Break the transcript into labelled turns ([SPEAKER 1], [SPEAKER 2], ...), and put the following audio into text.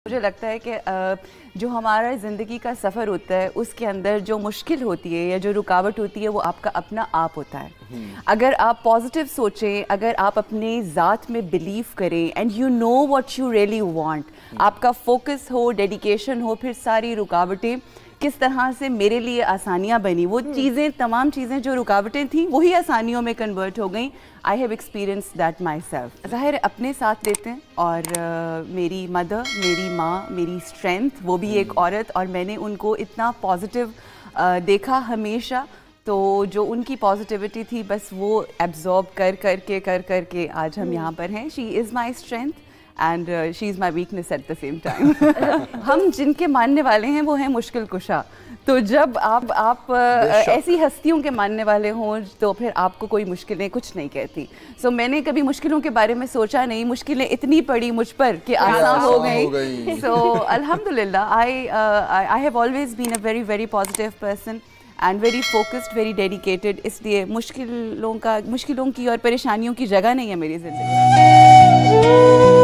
[SPEAKER 1] मुझे लगता है कि जो हमारा ज़िंदगी का सफ़र होता है उसके अंदर जो मुश्किल होती है या जो रुकावट होती है वो आपका अपना आप होता है। अगर आप पॉजिटिव सोचें, अगर आप अपने ज़ात में बिलीव करें and you know what you really want, आपका फोकस हो, डेडिकेशन हो, फिर सारी रुकावटें किस तरह से मेरे लिए आसानियाँ बनी, वो चीज़ें, तमाम चीज़ें जो रुकावटें थी वही आसानियों में कन्वर्ट हो गई। I have experience that my self. ज़ाहिर अपने साथ देते हैं और मेरी मदर, मेरी माँ, मेरी स्ट्रेंथ, वो भी एक औरत, और मैंने उनको इतना पॉजिटिव देखा हमेशा, तो जो उनकी पॉजिटिविटी थी बस वो एब्जॉर्ब कर करके आज हम यहाँ पर हैं। She is my strength and she is my weakness at the same time. हम जिनके मानने वाले हैं वो हैं मुश्किल कुशा, तो जब आप ऐसी हस्तियों के मानने वाले हों तो फिर आपको कोई मुश्किलें कुछ नहीं कहती। सो मैंने कभी मुश्किलों के बारे में सोचा नहीं, मुश्किलें इतनी पड़ी मुझ पर कि आसान हो गई। सो अल्हम्दुलिल्लाह I have always been a very very positive person and very focused, very dedicated. इसलिए मुश्किलों की और परेशानियों की जगह नहीं है मेरी ज़िंदगी में।